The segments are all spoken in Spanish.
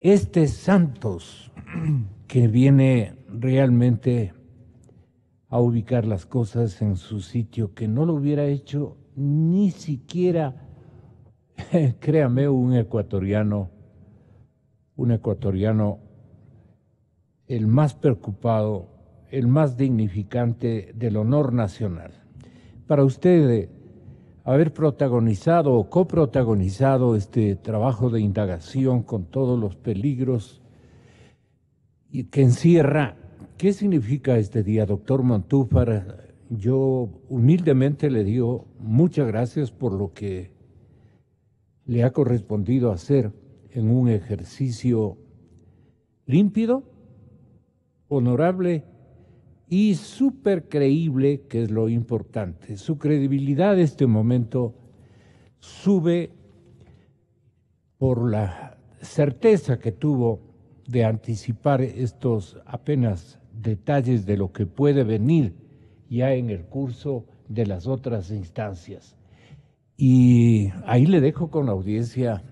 Este Santos que viene realmente a ubicar las cosas en su sitio, que no lo hubiera hecho ni siquiera, créame, un ecuatoriano el más preocupado, el más dignificante del honor nacional. Para usted, haber protagonizado o coprotagonizado este trabajo de indagación con todos los peligros y que encierra, ¿qué significa este día, doctor Montúfar? Yo humildemente le digo muchas gracias por lo que le ha correspondido hacer en un ejercicio límpido, honorable y súper creíble, que es lo importante. Su credibilidad en este momento sube por la certeza que tuvo de anticipar estos apenas detalles de lo que puede venir ya en el curso de las otras instancias. Y ahí le dejo con la audiencia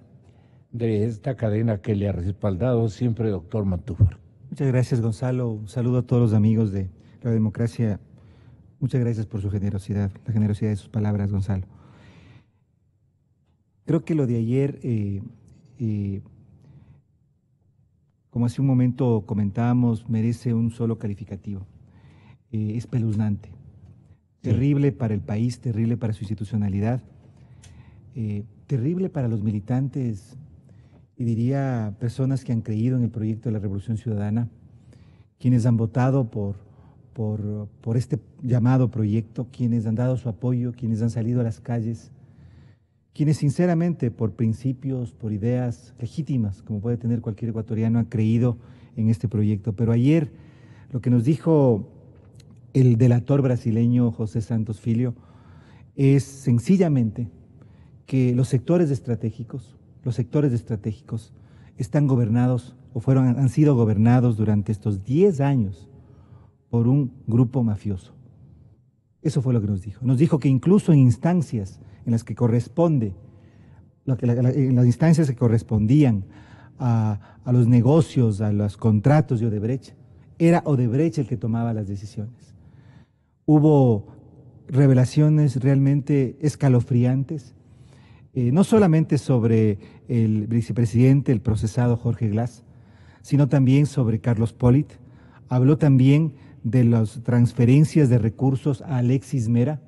de esta cadena que le ha respaldado siempre, doctor Montúfar. Muchas gracias, Gonzalo. Un saludo a todos los amigos de la democracia. Muchas gracias por su generosidad, la generosidad de sus palabras, Gonzalo. Creo que lo de ayer, como hace un momento comentábamos, merece un solo calificativo. Espeluznante. Terrible para el país, terrible para su institucionalidad, terrible para los militantes y diría personas que han creído en el proyecto de la Revolución Ciudadana, quienes han votado por este llamado proyecto, quienes han dado su apoyo, quienes han salido a las calles, quienes sinceramente por principios, por ideas legítimas, como puede tener cualquier ecuatoriano, han creído en este proyecto. Pero ayer lo que nos dijo el delator brasileño José Santos Filho es sencillamente que los sectores estratégicos están gobernados o han sido gobernados durante estos 10 años por un grupo mafioso. Eso fue lo que nos dijo. Nos dijo que incluso en instancias en las que corresponde, en las instancias que correspondían a los negocios, a los contratos de Odebrecht, era Odebrecht el que tomaba las decisiones. Hubo revelaciones realmente escalofriantes, no solamente sobre el vicepresidente, el procesado Jorge Glass, sino también sobre Carlos Pollitt. Habló también de las transferencias de recursos a Alexis Mera,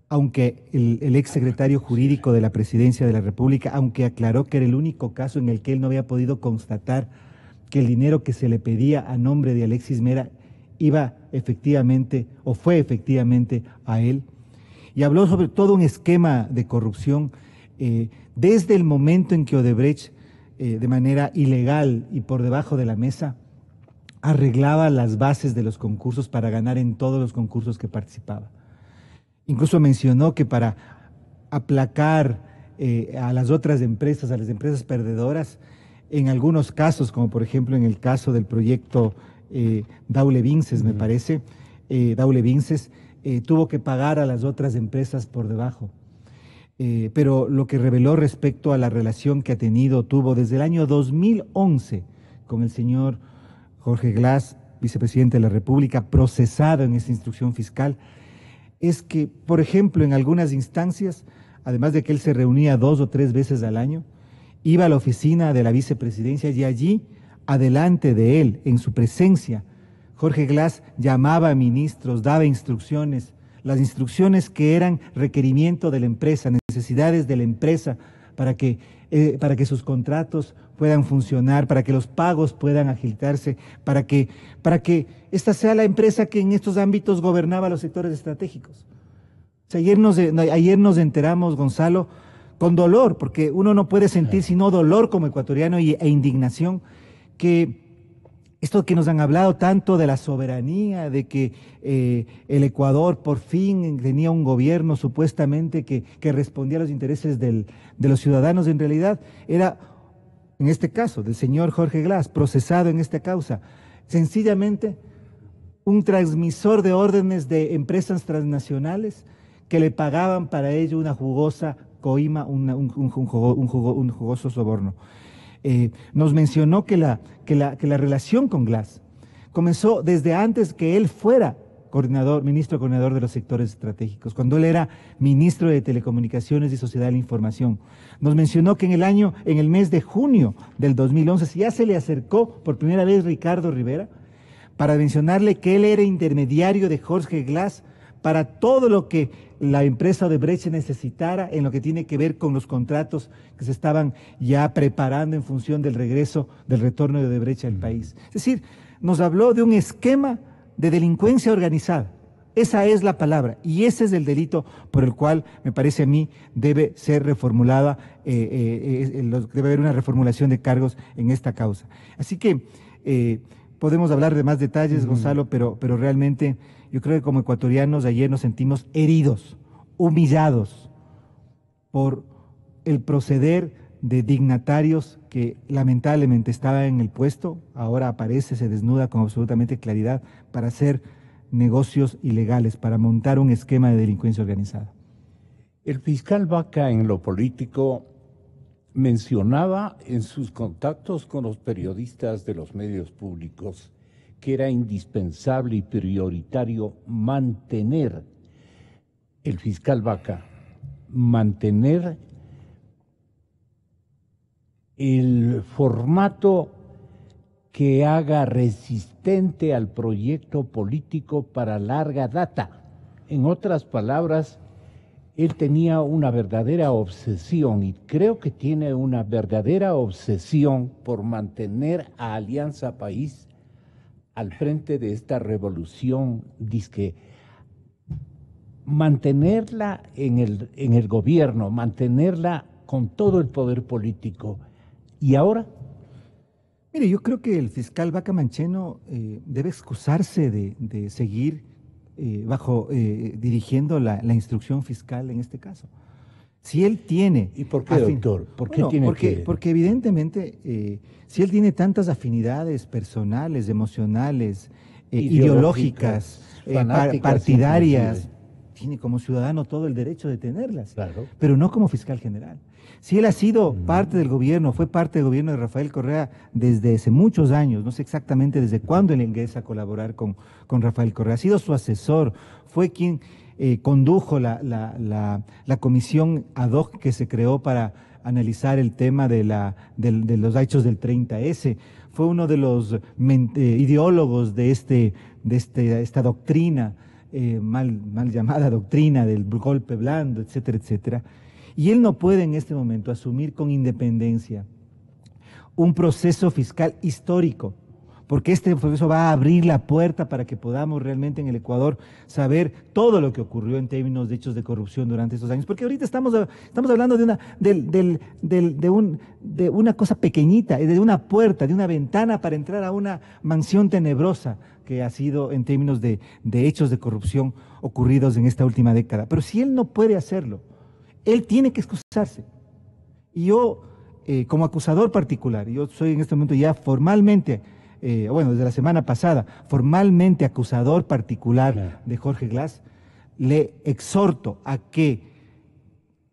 aunque el exsecretario jurídico de la Presidencia de la República, aunque aclaró que era el único caso en el que él no había podido constatar que el dinero que se le pedía a nombre de Alexis Mera iba efectivamente o fue efectivamente a él. Y habló sobre todo un esquema de corrupción desde el momento en que Odebrecht, de manera ilegal y por debajo de la mesa, arreglaba las bases de los concursos para ganar en todos los concursos que participaba. Incluso mencionó que para aplacar a las otras empresas, a las empresas perdedoras, en algunos casos, como por ejemplo en el caso del proyecto Daule Vinces, me parece, Daule Vinces, tuvo que pagar a las otras empresas por debajo. Pero lo que reveló respecto a la relación que tuvo desde el año 2011 con el señor Jorge Glass, vicepresidente de la República, procesado en esta instrucción fiscal, es que, por ejemplo, en algunas instancias, además de que él se reunía 2 o 3 veces al año, iba a la oficina de la vicepresidencia y allí, adelante de él, en su presencia, Jorge Glass llamaba a ministros, daba instrucciones, las instrucciones que eran requerimiento de la empresa, necesidades de la empresa para que sus contratos puedan funcionar, para que los pagos puedan agilitarse, para que esta sea la empresa que en estos ámbitos gobernaba los sectores estratégicos. O sea, ayer nos enteramos, Gonzalo, con dolor, porque uno no puede sentir sino dolor como ecuatoriano e indignación, que esto que nos han hablado tanto de la soberanía, de que el Ecuador por fin tenía un gobierno supuestamente que respondía a los intereses de los ciudadanos, en realidad era, en este caso, del señor Jorge Glass, procesado en esta causa, sencillamente un transmisor de órdenes de empresas transnacionales que le pagaban para ello una jugosa coima, un jugoso soborno. Nos mencionó que la relación con Glass comenzó desde antes que él fuera ministro coordinador de los sectores estratégicos, cuando él era ministro de Telecomunicaciones y Sociedad de la Información. Nos mencionó que en el mes de junio del 2011, ya se le acercó por primera vez Ricardo Rivera para mencionarle que él era intermediario de Jorge Glass para todo lo que la empresa Odebrecht necesitara en lo que tiene que ver con los contratos que se estaban ya preparando en función del retorno de Odebrecht al país. Es decir, nos habló de un esquema de delincuencia organizada. Esa es la palabra y ese es el delito por el cual, me parece a mí, debe ser reformulada, debe haber una reformulación de cargos en esta causa. Así que podemos hablar de más detalles, Gonzalo, pero realmente yo creo que como ecuatorianos ayer nos sentimos heridos, humillados por el proceder de dignatarios que lamentablemente estaban en el puesto, ahora aparece, se desnuda con absolutamente claridad para hacer negocios ilegales, para montar un esquema de delincuencia organizada. El fiscal Vaca en lo político mencionaba en sus contactos con los periodistas de los medios públicos que era indispensable y prioritario mantener, el fiscal Vaca, mantener el formato que haga resistente al proyecto político para larga data. En otras palabras, él tenía una verdadera obsesión y creo que tiene una verdadera obsesión por mantener a Alianza País al frente de esta revolución, dizque mantenerla en el gobierno, mantenerla con todo el poder político. ¿Y ahora? Mire, yo creo que el fiscal Vaca Mancheno debe excusarse de seguir dirigiendo la instrucción fiscal en este caso. Si él tiene... ¿Y por qué, doctor? ¿Por qué tiene porque evidentemente, si él tiene tantas afinidades personales, emocionales, ideológicas, partidarias, tiene como ciudadano todo el derecho de tenerlas, claro, pero no como fiscal general. Si él ha sido parte del gobierno, fue parte del gobierno de Rafael Correa desde hace muchos años, no sé exactamente desde cuándo él ingresa a colaborar con Rafael Correa, ha sido su asesor, fue quien condujo la comisión ad hoc que se creó para analizar el tema de los hechos del 30S, fue uno de los ideólogos de esta doctrina, mal llamada doctrina del golpe blando, etcétera, etcétera. Y él no puede en este momento asumir con independencia un proceso fiscal histórico, porque este proceso va a abrir la puerta para que podamos realmente en el Ecuador saber todo lo que ocurrió en términos de hechos de corrupción durante estos años, porque ahorita estamos hablando de una cosa pequeñita, de una puerta, de una ventana para entrar a una mansión tenebrosa que ha sido en términos de hechos de corrupción ocurridos en esta última década. Pero si él no puede hacerlo, él tiene que excusarse. Y yo, como acusador particular, yo soy en este momento ya formalmente, desde la semana pasada, formalmente acusador particular de Jorge Glass, le exhorto a que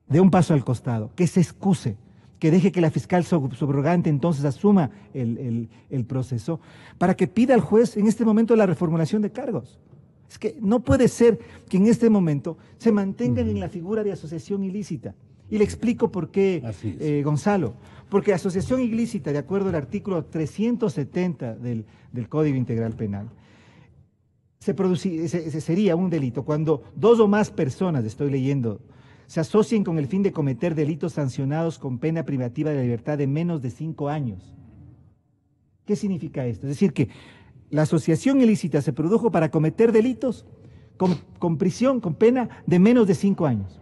dé un paso al costado, que se excuse, que deje que la fiscal subrogante entonces asuma el proceso, para que pida al juez en este momento la reformulación de cargos. Es que no puede ser que en este momento se mantengan en la figura de asociación ilícita. Y le explico por qué, Gonzalo. Porque asociación ilícita, de acuerdo al artículo 370 del Código Integral Penal, sería un delito cuando dos o más personas, estoy leyendo, se asocien con el fin de cometer delitos sancionados con pena privativa de la libertad de menos de 5 años. ¿Qué significa esto? Es decir, que la asociación ilícita se produjo para cometer delitos con prisión, con pena de menos de 5 años.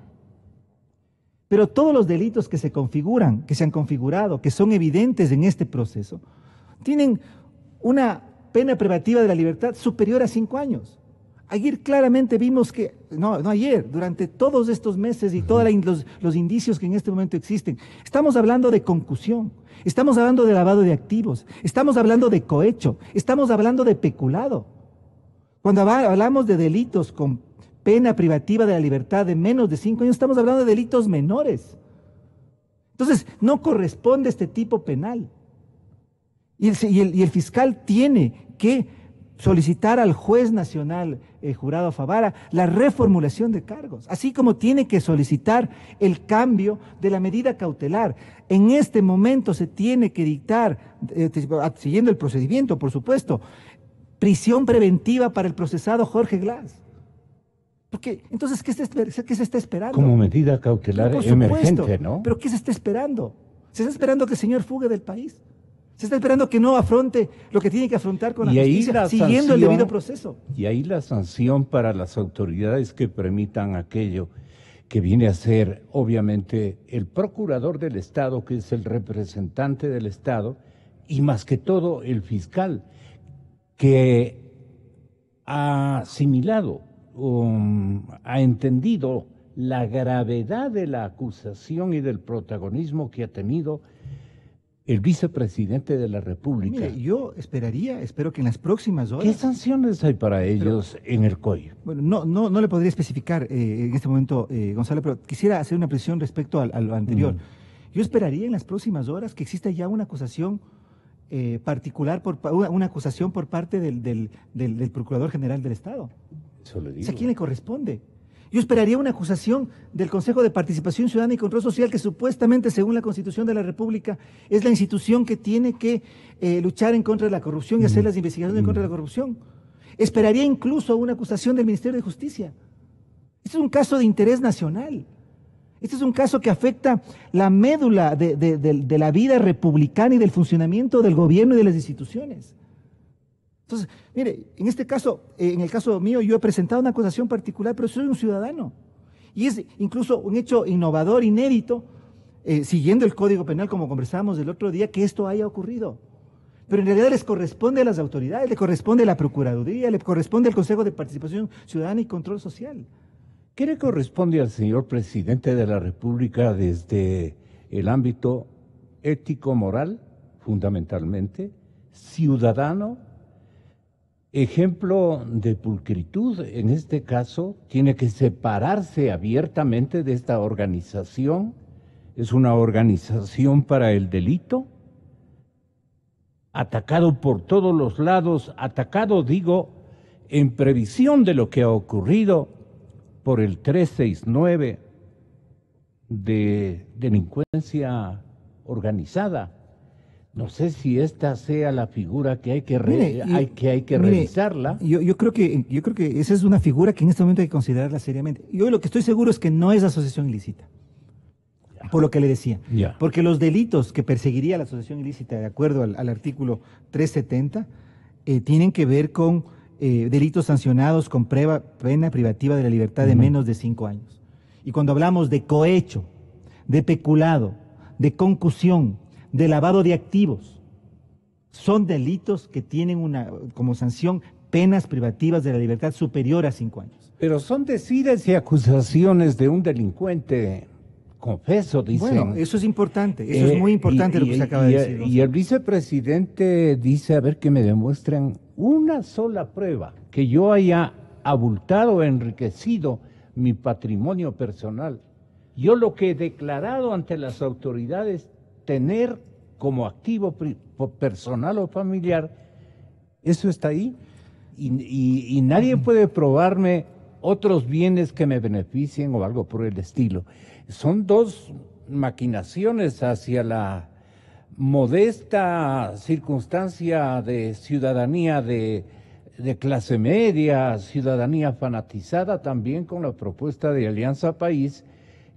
Pero todos los delitos que se configuran, que se han configurado, que son evidentes en este proceso, tienen una pena privativa de la libertad superior a 5 años. Ayer claramente vimos que, no ayer, durante todos estos meses y todos los indicios que en este momento existen, estamos hablando de concusión, estamos hablando de lavado de activos, estamos hablando de cohecho, estamos hablando de peculado. Cuando hablamos de delitos con pena privativa de la libertad de menos de 5 años, estamos hablando de delitos menores. Entonces, no corresponde este tipo penal. Y el fiscal tiene que solicitar al juez nacional, Jurado Favara, la reformulación de cargos, así como tiene que solicitar el cambio de la medida cautelar. En este momento se tiene que dictar, siguiendo el procedimiento, por supuesto, prisión preventiva para el procesado Jorge Glass. Porque, entonces, ¿qué se está esperando? Como medida cautelar emergente, ¿no? ¿Pero qué se está esperando? Se está esperando que el señor fugue del país. Se está esperando que no afronte lo que tiene que afrontar con la justicia, siguiendo el debido proceso. Y ahí la sanción para las autoridades que permitan aquello que viene a ser, obviamente, el procurador del Estado, que es el representante del Estado, y más que todo el fiscal, que ha asimilado, ha entendido la gravedad de la acusación y del protagonismo que ha tenido el vicepresidente de la República. Mire, yo espero que en las próximas horas... ¿Qué sanciones hay para ellos en el COI? Bueno, no le podría especificar en este momento, Gonzalo, pero quisiera hacer una precisión respecto a lo anterior. Yo esperaría en las próximas horas que exista ya una acusación particular, una acusación por parte del Procurador General del Estado. Eso le digo. O sea, ¿a quién le corresponde? Yo esperaría una acusación del Consejo de Participación Ciudadana y Control Social, que supuestamente, según la Constitución de la República, es la institución que tiene que luchar en contra de la corrupción y hacer las investigaciones en contra de la corrupción. Esperaría incluso una acusación del Ministerio de Justicia. Este es un caso de interés nacional. Este es un caso que afecta la médula de la vida republicana y del funcionamiento del gobierno y de las instituciones. Entonces, mire, en este caso, en el caso mío, yo he presentado una acusación particular, pero soy un ciudadano. Y es incluso un hecho innovador, inédito, siguiendo el Código Penal, como conversábamos el otro día, que esto haya ocurrido. Pero en realidad les corresponde a las autoridades, le corresponde a la Procuraduría, le corresponde al Consejo de Participación Ciudadana y Control Social. ¿Qué le corresponde al señor presidente de la República desde el ámbito ético-moral, fundamentalmente, ciudadano? Ejemplo de pulcritud, en este caso, tiene que separarse abiertamente de esta organización. Es una organización para el delito, atacado por todos los lados, atacado, digo, en previsión de lo que ha ocurrido por el 369 de delincuencia organizada. No sé si esta sea la figura que hay que revisarla. Yo creo que esa es una figura que en este momento hay que considerarla seriamente. Yo lo que estoy seguro es que no es asociación ilícita, por lo que le decía. Porque los delitos que perseguiría la asociación ilícita, de acuerdo al artículo 370, tienen que ver con delitos sancionados con pena privativa de la libertad de menos de 5 años. Y cuando hablamos de cohecho, de peculado, de concusión, de lavado de activos, son delitos que tienen como sanción penas privativas de la libertad superior a 5 años. Pero son decidas y acusaciones de un delincuente confeso, dicen. Bueno, eso es importante, eso es muy importante lo que se acaba de decir. Y el vicepresidente dice, a ver, que me demuestren una sola prueba, que yo haya abultado, enriquecido mi patrimonio personal. Yo lo que he declarado ante las autoridades tener como activo personal o familiar, eso está ahí. Y nadie puede probarme otros bienes que me beneficien o algo por el estilo. Son dos maquinaciones hacia la modesta circunstancia de ciudadanía de clase media, ciudadanía fanatizada también con la propuesta de Alianza País,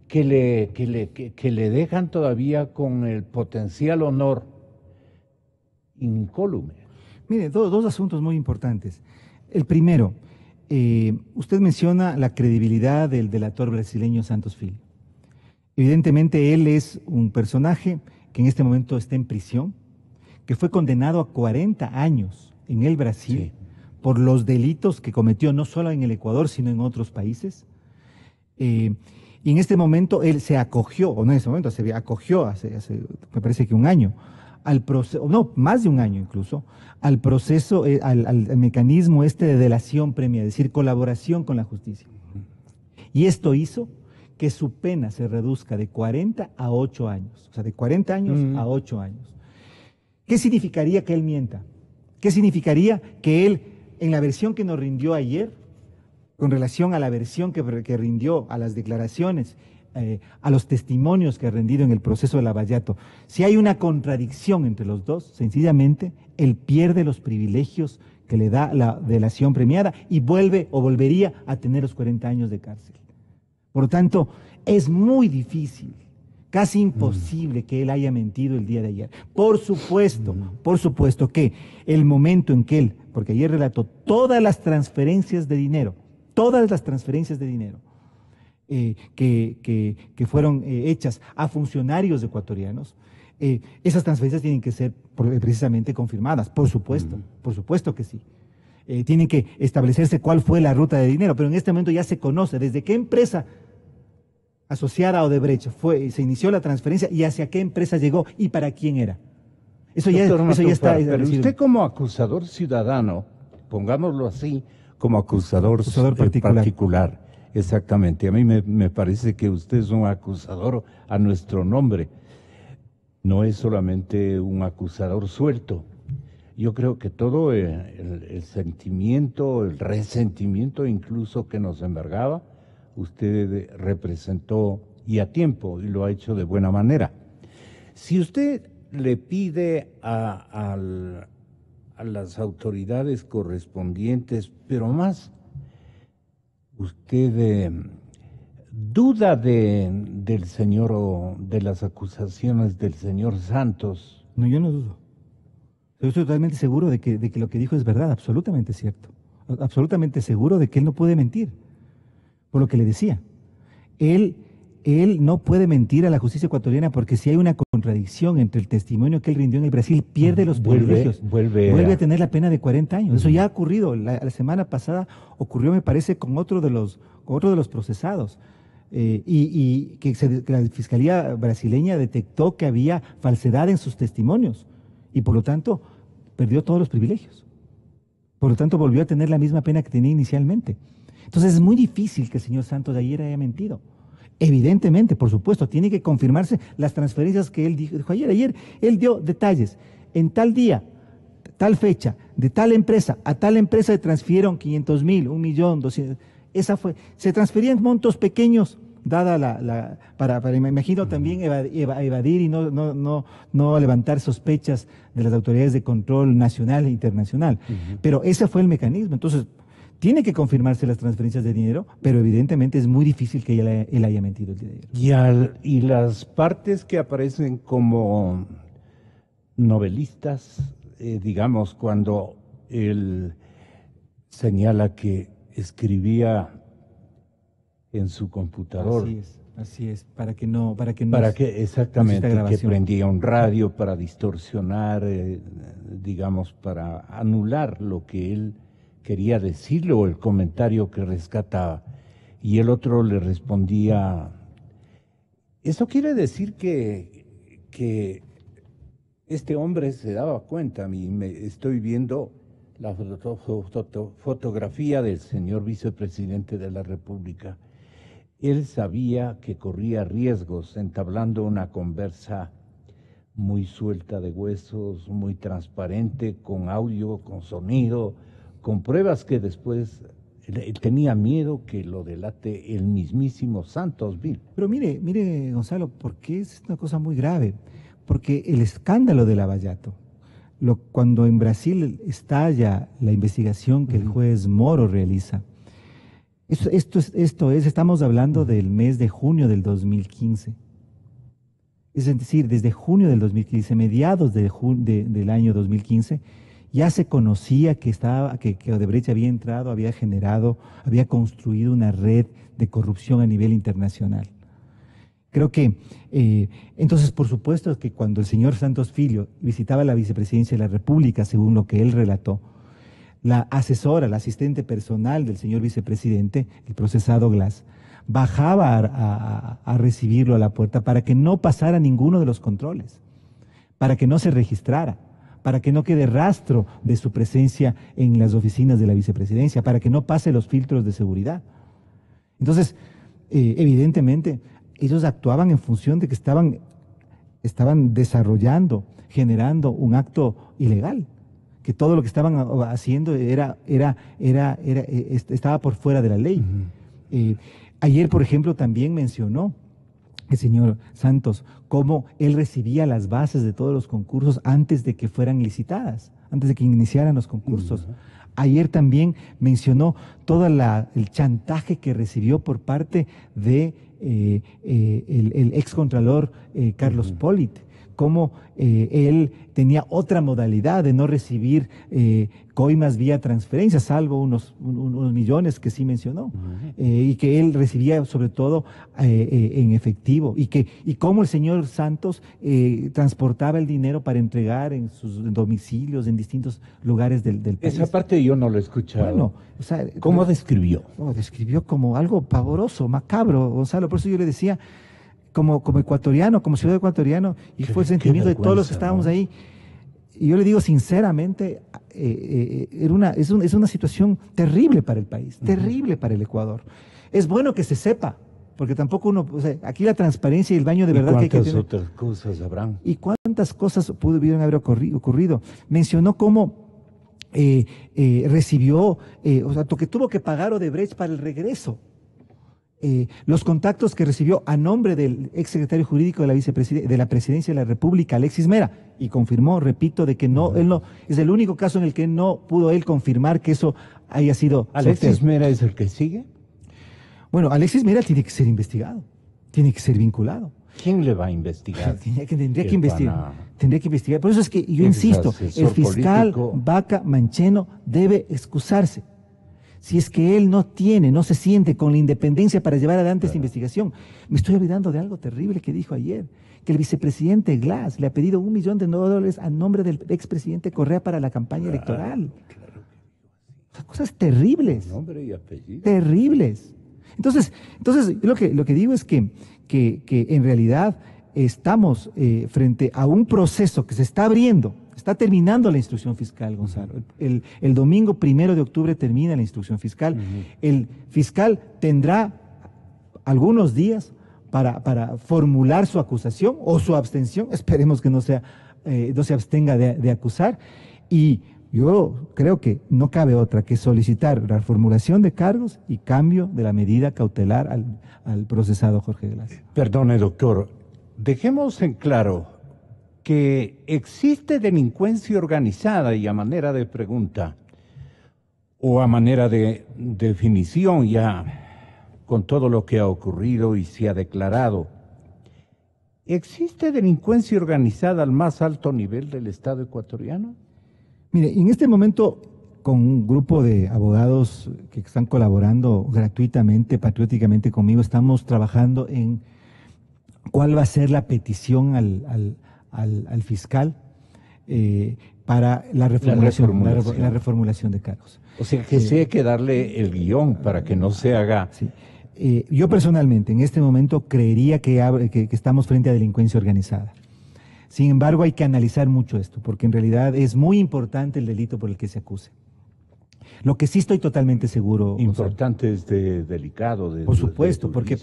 que le dejan todavía con el potencial honor incólume. Mire, dos asuntos muy importantes. El primero, usted menciona la credibilidad del delator brasileño Santos Filho. Evidentemente él es un personaje que en este momento está en prisión, que fue condenado a 40 años en el Brasil por los delitos que cometió no solo en el Ecuador, sino en otros países. Y en este momento él se acogió, o no en ese momento, se acogió hace me parece que un año, al proceso, no, más de un año incluso, al proceso, al mecanismo de delación premia, es decir, colaboración con la justicia. Y esto hizo que su pena se reduzca de 40 a 8 años, o sea, de 40 años a 8 años. ¿Qué significaría que él mienta? ¿Qué significaría que él, en la versión que nos rindió ayer, con relación a la versión que rindió, a las declaraciones, a los testimonios que ha rendido en el proceso de Lavallato, si hay una contradicción entre los dos, sencillamente, él pierde los privilegios que le da la delación premiada y vuelve o volvería a tener los 40 años de cárcel. Por lo tanto, es muy difícil, casi imposible que él haya mentido el día de ayer. Por supuesto que el momento en que él, porque ayer relató todas las transferencias de dinero, que fueron hechas a funcionarios ecuatorianos, esas transferencias tienen que ser precisamente confirmadas, por supuesto que sí. Tienen que establecerse cuál fue la ruta de dinero, pero en este momento ya se conoce desde qué empresa asociada a Odebrecht se inició la transferencia y hacia qué empresa llegó y para quién era. Eso ya está. Pero usted como acusador ciudadano, pongámoslo así, como acusador particular, exactamente. A mí me parece que usted es un acusador a nuestro nombre. No es solamente un acusador suelto. Yo creo que todo el sentimiento, el resentimiento incluso que nos embargaba, usted representó y a tiempo, y lo ha hecho de buena manera. Si usted le pide a las autoridades correspondientes, pero más, usted duda del señor o de las acusaciones del señor Santos. No, yo no dudo. Yo estoy totalmente seguro de que lo que dijo es verdad, absolutamente cierto. Absolutamente seguro de que él no puede mentir. Por lo que le decía, él no puede mentir a la justicia ecuatoriana porque si hay una contradicción entre el testimonio que él rindió en el Brasil, pierde los privilegios. Vuelve a tener la pena de 40 años. Eso ya ha ocurrido. La semana pasada ocurrió, me parece, con otro de los procesados. Que la Fiscalía brasileña detectó que había falsedad en sus testimonios y por lo tanto perdió todos los privilegios. Por lo tanto volvió a tener la misma pena que tenía inicialmente. Entonces es muy difícil que el señor Santos ayer haya mentido. Evidentemente, por supuesto, tiene que confirmarse las transferencias que él dijo ayer. Ayer él dio detalles. En tal día, tal fecha, de tal empresa a tal empresa se transfirieron 500,000, 1.200.000. Esa fue. Se transferían montos pequeños, dada para me imagino también evadir y no levantar sospechas de las autoridades de control nacional e internacional. Pero ese fue el mecanismo. Entonces, tiene que confirmarse las transferencias de dinero, pero evidentemente es muy difícil que él haya mentido el día de ayer. Y las partes que aparecen como novelistas, digamos, cuando él señala que escribía en su computador. Así es, exactamente, que prendía un radio para distorsionar, digamos, para anular lo que él quería decirle o el comentario que rescataba. Y el otro le respondía, eso quiere decir que este hombre se daba cuenta, estoy viendo la fotografía del señor vicepresidente de la República. Él sabía que corría riesgos entablando una conversa muy suelta de huesos, muy transparente, con audio, con sonido, con pruebas que después tenía miedo que lo delate el mismísimo Santos Vil. Pero mire, Gonzalo, porque es una cosa muy grave, porque el escándalo de Lavallato, cuando en Brasil estalla la investigación que el juez Moro realiza, estamos hablando del mes de junio del 2015. Es decir, desde junio del 2015, mediados del año 2015, ya se conocía que Odebrecht había entrado, había construido una red de corrupción a nivel internacional. Creo que, entonces, por supuesto que cuando el señor Santos Filho visitaba la vicepresidencia de la República, según lo que él relató, la asesora, la asistente personal del señor vicepresidente, el procesado Glass, bajaba a recibirlo a la puerta para que no pasara ninguno de los controles, para que no se registrara, para que no quede rastro de su presencia en las oficinas de la vicepresidencia, para que no pase los filtros de seguridad. Entonces, evidentemente, ellos actuaban en función de que estaban desarrollando, generando un acto ilegal, que todo lo que estaban haciendo estaba por fuera de la ley. Ayer, por ejemplo, también mencionó el señor Santos cómo él recibía las bases de todos los concursos antes de que fueran licitadas, antes de que iniciaran los concursos. Ayer también mencionó todo el chantaje que recibió por parte de el excontralor Carlos Pollitt, cómo él tenía otra modalidad de no recibir coimas vía transferencia, salvo unos millones que sí mencionó, y que él recibía sobre todo en efectivo, y cómo el señor Santos transportaba el dinero para entregar en sus domicilios en distintos lugares del país. Esa parte yo no lo he escuchado. Bueno, o sea, ¿cómo describió? Describió como algo pavoroso, macabro, Gonzalo. Por eso yo le decía, como ecuatoriano, como ciudadano ecuatoriano, y fue el sentimiento de todos los que estábamos ahí. Y yo le digo sinceramente, es una situación terrible para el país, terrible para el Ecuador. Es bueno que se sepa, porque tampoco uno, o sea, aquí la transparencia y el baño de verdad que hay que tener. ¿Cuántas otras cosas habrán? ¿Y cuántas cosas pudieron haber ocurrido? Mencionó cómo recibió, o sea, que tuvo que pagar Odebrecht para el regreso. Los contactos que recibió a nombre del exsecretario jurídico de la Presidencia de la República, Alexis Mera, y confirmó, repito, de que él no, es el único caso en el que no pudo él confirmar que eso haya sido. ¿Alexis Mera es el que sigue? Bueno, Alexis Mera tiene que ser investigado, tiene que ser vinculado. ¿Quién le va a investigar? Tendría que investigar. Por eso es que yo insisto, el fiscal Vaca Mancheno debe excusarse. Si es que él no se siente con la independencia para llevar adelante esta investigación. Me estoy olvidando de algo terrible que dijo ayer, que el vicepresidente Glass le ha pedido $1 millón a nombre del expresidente Correa para la campaña electoral. O sea, cosas terribles. Nombre y apellido. Terribles. Entonces lo que digo es que en realidad estamos frente a un proceso que se está abriendo. Está terminando la instrucción fiscal, Gonzalo. El domingo 1 de octubre termina la instrucción fiscal. El fiscal tendrá algunos días para formular su acusación o su abstención. Esperemos que no se abstenga de acusar. Y yo creo que no cabe otra que solicitar la formulación de cargos y cambio de la medida cautelar al procesado Jorge Glass. Perdone, doctor. Dejemos en claro que existe delincuencia organizada, y a manera de pregunta o a manera de definición, ya con todo lo que ha ocurrido y se ha declarado, ¿existe delincuencia organizada al más alto nivel del Estado ecuatoriano? Mire, en este momento, con un grupo de abogados que están colaborando gratuitamente, patrióticamente conmigo, estamos trabajando en cuál va a ser la petición al fiscal para la reformulación de cargos. O sea, que sí hay que darle el guión para que no se haga. Sí. Yo personalmente, en este momento, creería que estamos frente a delincuencia organizada. Sin embargo, hay que analizar mucho esto, porque en realidad es muy importante el delito por el que se acuse. Lo que sí estoy totalmente seguro. Importante es delicado. Por supuesto, porque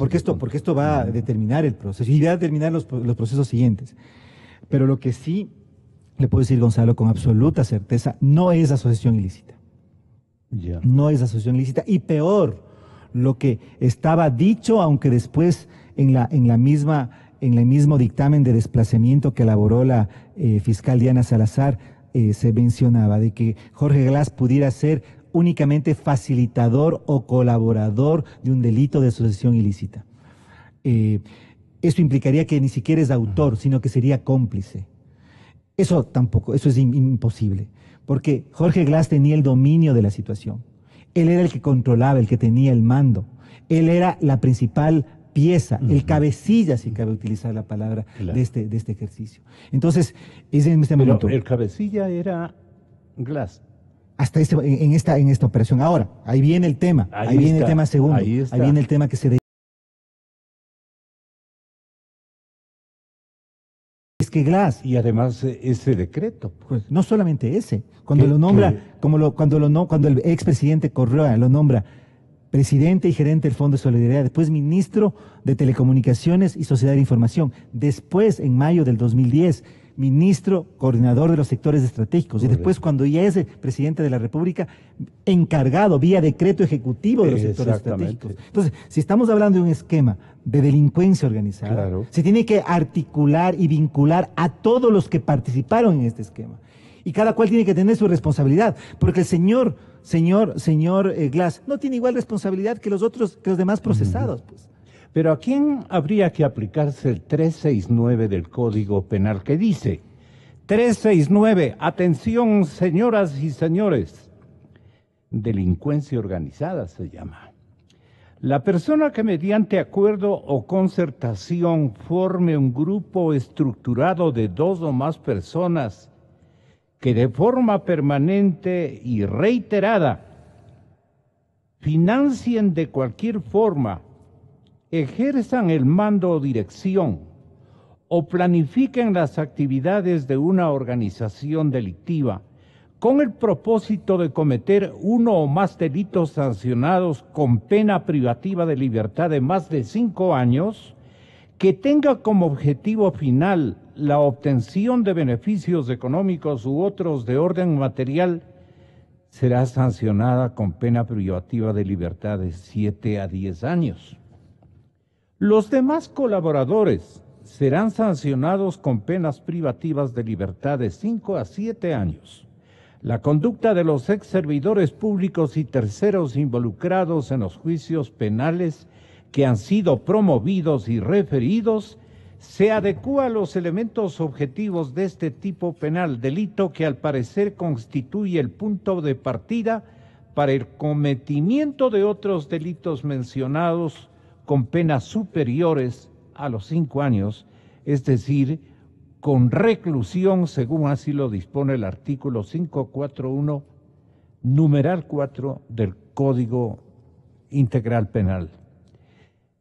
esto va a determinar el proceso y va a determinar los procesos siguientes. Pero lo que sí le puedo decir, Gonzalo, con absoluta certeza, no es asociación ilícita. Yeah. No es asociación ilícita. Y peor, lo que estaba dicho, aunque después en el mismo dictamen de desplazamiento que elaboró la fiscal Diana Salazar, se mencionaba de que Jorge Glass pudiera ser únicamente facilitador o colaborador de un delito de asociación ilícita. Esto implicaría que ni siquiera es autor, sino que sería cómplice. Eso es imposible, porque Jorge Glass tenía el dominio de la situación. Él era el que controlaba, el que tenía el mando. Él era la principal pieza, el cabecilla, si cabe utilizar la palabra, claro, de este ejercicio. Entonces, es en este momento. Pero el cabecilla era Glass. Hasta en esta operación. Ahora, ahí viene el tema. Ahí viene el tema segundo. Ahí viene el tema que se es que Glass. Y además ese decreto. Pues, no solamente ese. Cuando lo nombra, cuando el expresidente Correa lo nombra presidente y gerente del Fondo de Solidaridad, después ministro de Telecomunicaciones y Sociedad de Información, después, en mayo del 2010, ministro coordinador de los sectores estratégicos, y después, cuando ya es presidente de la República, encargado vía decreto ejecutivo de los sectores estratégicos. Entonces, si estamos hablando de un esquema de delincuencia organizada, se tiene que articular y vincular a todos los que participaron en este esquema. Y cada cual tiene que tener su responsabilidad, porque el señor Glass no tiene igual responsabilidad que los demás procesados, pues. Pero ¿a quién habría que aplicarse el 369 del Código Penal que dice? 369, atención señoras y señores, delincuencia organizada se llama. La persona que mediante acuerdo o concertación forme un grupo estructurado de 2 o más personas que de forma permanente y reiterada financien de cualquier forma, ejerzan el mando o dirección o planifiquen las actividades de una organización delictiva con el propósito de cometer uno o más delitos sancionados con pena privativa de libertad de más de 5 años, que tenga como objetivo final la obtención de beneficios económicos u otros de orden material, será sancionada con pena privativa de libertad de 7 a 10 años. Los demás colaboradores serán sancionados con penas privativas de libertad de 5 a 7 años. La conducta de los ex servidores públicos y terceros involucrados en los juicios penales que han sido promovidos y referidos se adecúa a los elementos objetivos de este tipo penal, delito que al parecer constituye el punto de partida para el cometimiento de otros delitos mencionados con penas superiores a los 5 años, es decir, con reclusión, según así lo dispone el artículo 541, numeral 4 del Código Integral Penal.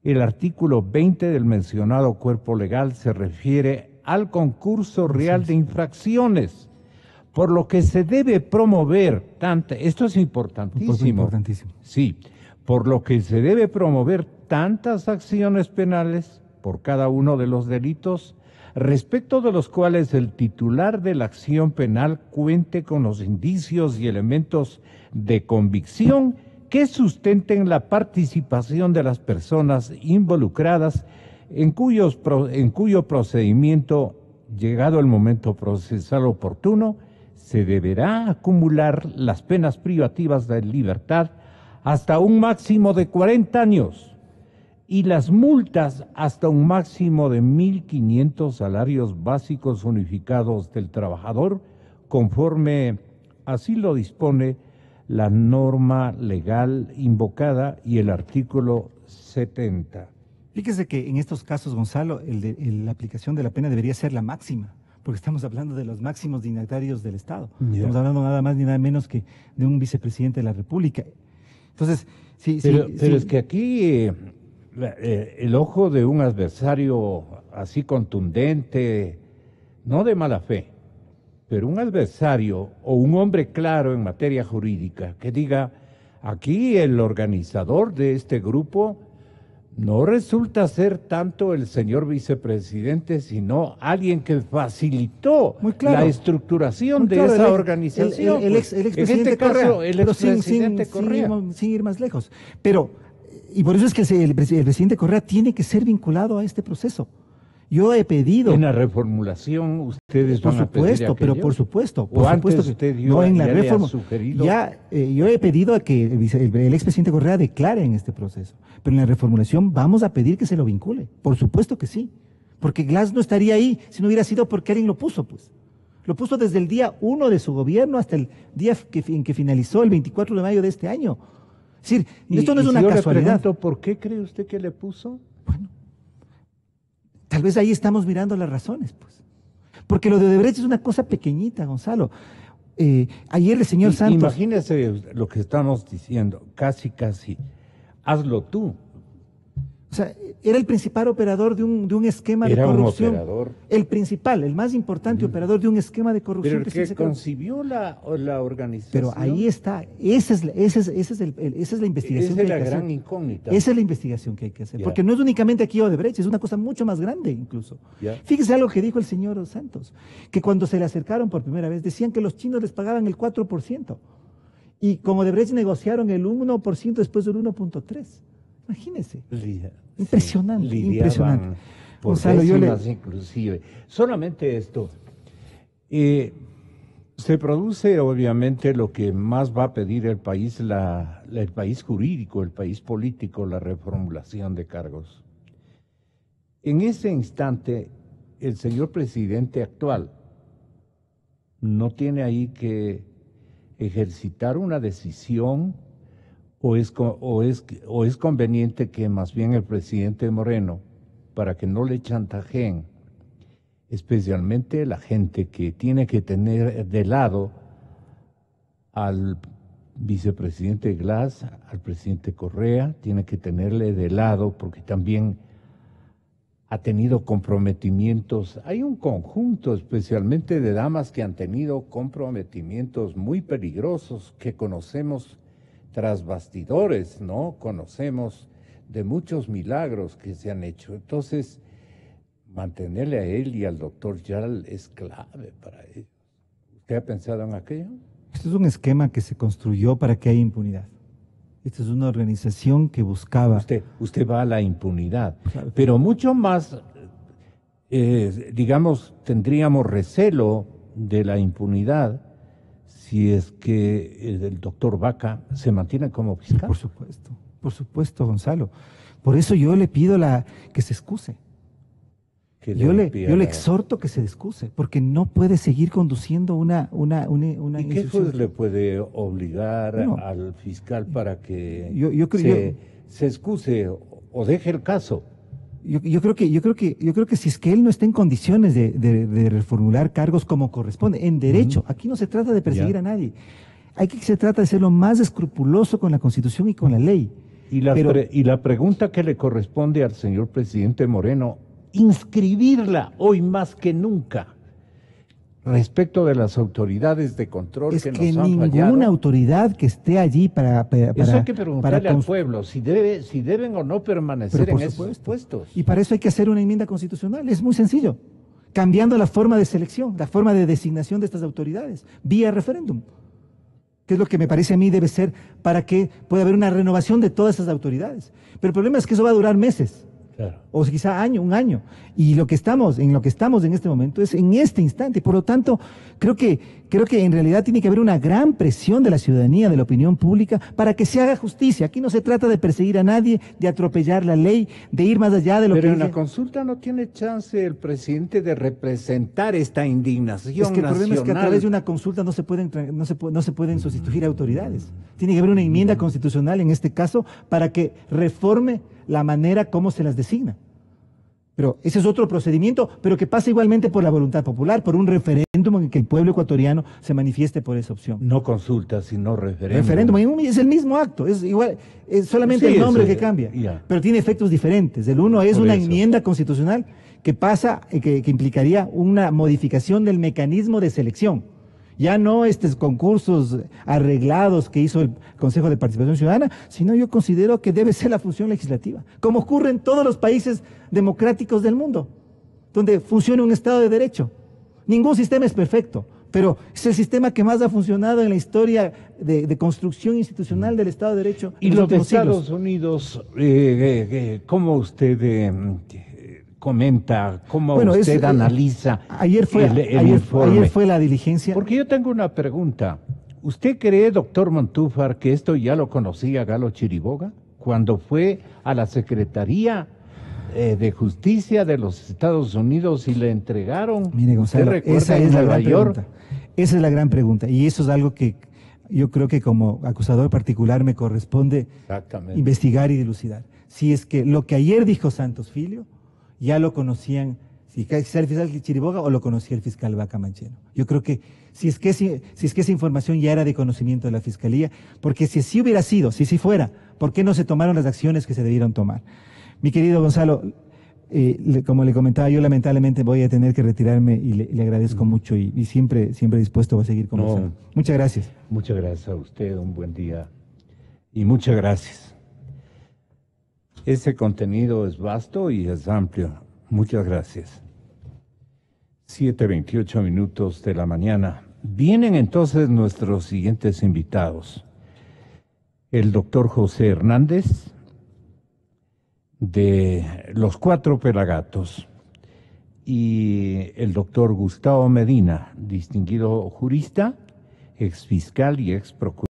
El artículo 20 del mencionado cuerpo legal se refiere al concurso real de infracciones, por lo que se debe promover esto es importantísimo. Sí, por lo que se debe promover tantas acciones penales por cada uno de los delitos, respecto de los cuales el titular de la acción penal cuente con los indicios y elementos de convicción que sustenten la participación de las personas involucradas en cuyo procedimiento, llegado el momento procesal oportuno, se deberá acumular las penas privativas de libertad hasta un máximo de 40 años y las multas hasta un máximo de 1.500 salarios básicos unificados del trabajador, conforme así lo dispone la norma legal invocada y el artículo 70. Fíjese que en estos casos, Gonzalo, la aplicación de la pena debería ser la máxima, porque estamos hablando de los máximos dignatarios del Estado. Estamos hablando nada más ni nada menos que de un vicepresidente de la República. Entonces, pero es que aquí el ojo de un adversario así contundente, no de mala fe, pero un adversario o un hombre claro en materia jurídica que diga, aquí el organizador de este grupo no resulta ser tanto el señor vicepresidente, sino alguien que facilitó la estructuración de esa organización. El expresidente Correa, el expresidente Correa. Sin ir más lejos. Y por eso es que el presidente Correa tiene que ser vinculado a este proceso. Yo he pedido... En la reformulación ustedes van a pedir aquello. Pero por supuesto. ¿O antes usted no, en la reforma, sugerido? Yo he pedido a que el expresidente Correa declare en este proceso. Pero en la reformulación vamos a pedir que se lo vincule. Por supuesto que sí. Porque Glass no estaría ahí si no hubiera sido porque alguien lo puso, pues. Lo puso desde el día 1 de su gobierno hasta el día en que finalizó, el 24 de mayo de este año. Es decir, esto no es una casualidad. Le pregunto, ¿por qué cree usted que le puso? Bueno, tal vez ahí estamos mirando las razones, pues. Porque lo de Odebrecht es una cosa pequeñita, Gonzalo. Ayer el señor Santos... Imagínese lo que estamos diciendo, casi, hazlo tú. O sea, Era el principal operador de un esquema de Era un corrupción. operador. El principal, el más importante operador de un esquema de corrupción. Pero el que concibió la organización. Pero ahí está. Esa es la investigación Esa es que la hay que gran hacer. incógnita. Esa es la investigación que hay que hacer. Ya. Porque no es únicamente aquí Odebrecht, es una cosa mucho más grande incluso. Ya. Fíjese algo que dijo el señor Santos, que cuando se le acercaron por primera vez decían que los chinos les pagaban el 4%. Y con Odebrecht negociaron el 1% después del 1.3%. Imagínese. Impresionante, Lidiaban impresionante. Por Gonzalo, décimas inclusive. Solamente esto. Se produce obviamente lo que más va a pedir el país, el país jurídico, el país político, la reformulación de cargos. En ese instante, el señor presidente actual no tiene ahí que ejercitar una decisión o es conveniente que más bien el presidente Moreno, para que no le chantajeen, especialmente la gente que tiene que tener de lado al vicepresidente Glass, al presidente Correa, tiene que tenerle de lado porque también ha tenido comprometimientos. Hay un conjunto especialmente de damas que han tenido comprometimientos muy peligrosos que conocemos tras bastidores, ¿no? Conocemos de muchos milagros que se han hecho. Entonces, mantenerle a él y al doctor Yal es clave para ellos. ¿Usted ha pensado en aquello? Este es un esquema que se construyó para que haya impunidad. Esta es una organización que buscaba... Usted va a la impunidad, Claro. pero mucho más, digamos, tendríamos recelo de la impunidad si es que el doctor Vaca se mantiene como fiscal. Por supuesto, Gonzalo. Por eso yo le pido que se excuse. Yo le exhorto que se excuse, porque no puede seguir conduciendo una ¿Y qué institución. le puede obligar Bueno, al fiscal para que se excuse o deje el caso? Yo creo que si es que él no está en condiciones de reformular cargos como corresponde, en derecho, aquí no se trata de perseguir a nadie. Se trata de ser lo más escrupuloso con la Constitución y con la ley. Y la pregunta que le corresponde al señor presidente Moreno, inscribirla hoy más que nunca respecto de las autoridades de control es que nos que han ninguna fallado. autoridad que esté allí para Eso hay que preguntarle al cons- pueblo, si deben o no permanecer Pero por en esos supuesto. puestos. Y para eso hay que hacer una enmienda constitucional. Es muy sencillo. Cambiando la forma de selección, la forma de designación de estas autoridades, vía referéndum. Que es lo que me parece a mí debe ser para que pueda haber una renovación de todas esas autoridades. Pero el problema es que eso va a durar meses. Claro. O quizá un año. Y en lo que estamos en este momento es en este instante. Por lo tanto, creo que en realidad tiene que haber una gran presión de la ciudadanía, de la opinión pública, para que se haga justicia. Aquí no se trata de perseguir a nadie, de atropellar la ley, de ir más allá de lo Pero que en la dice. consulta no tiene chance el presidente de representar esta indignación Es que el problema es que a nacional. través de una consulta no se pueden sustituir autoridades. Tiene que haber una enmienda constitucional en este caso para que reforme la manera como se las designa. Pero ese es otro procedimiento, pero que pasa igualmente por la voluntad popular, por un referéndum en el que el pueblo ecuatoriano se manifieste por esa opción. No consulta, sino referéndum. Referéndum, es el mismo acto, es igual, es solamente Sí, el nombre eso, que cambia, ya. pero tiene efectos diferentes. El uno es Por una eso. enmienda constitucional que pasa, que implicaría una modificación del mecanismo de selección. Ya no estos concursos arreglados que hizo el Consejo de Participación Ciudadana, sino yo considero que debe ser la función legislativa, como ocurre en todos los países democráticos del mundo, donde funciona un Estado de Derecho. Ningún sistema es perfecto, pero es el sistema que más ha funcionado en la historia de construcción institucional del Estado de Derecho. Y en los de últimos siglos. Estados Unidos, ¿cómo usted comenta, cómo Bueno, usted analiza ayer fue la diligencia. Porque yo tengo una pregunta. ¿Usted cree, doctor Montúfar, que esto ya lo conocía Galo Chiriboga cuando fue a la Secretaría de Justicia de los Estados Unidos y le entregaron? Mire, Gonzalo, ¿Usted recuerda esa en es la Nueva gran York? pregunta. Esa es la gran pregunta. Y eso es algo que yo creo que como acusador particular me corresponde Exactamente. investigar y dilucidar. Si es que lo que ayer dijo Santos Filio, ya lo conocían, si sea el fiscal Chiriboga o lo conocía el fiscal Vaca Mancheno. Yo creo que si es que esa información ya era de conocimiento de la Fiscalía, porque si así hubiera sido, si fuera, ¿por qué no se tomaron las acciones que se debieron tomar? Mi querido Gonzalo, como le comentaba, yo lamentablemente voy a tener que retirarme y le agradezco mucho y siempre dispuesto a seguir conversando. No. Muchas gracias. Muchas gracias a usted, un buen día y muchas gracias. Ese contenido es vasto y es amplio. Muchas gracias. 7:28 minutos de la mañana. Vienen entonces nuestros siguientes invitados. El doctor José Hernández, de Los Cuatro Pelagatos, y el doctor Gustavo Medina, distinguido jurista, exfiscal y ex procurador.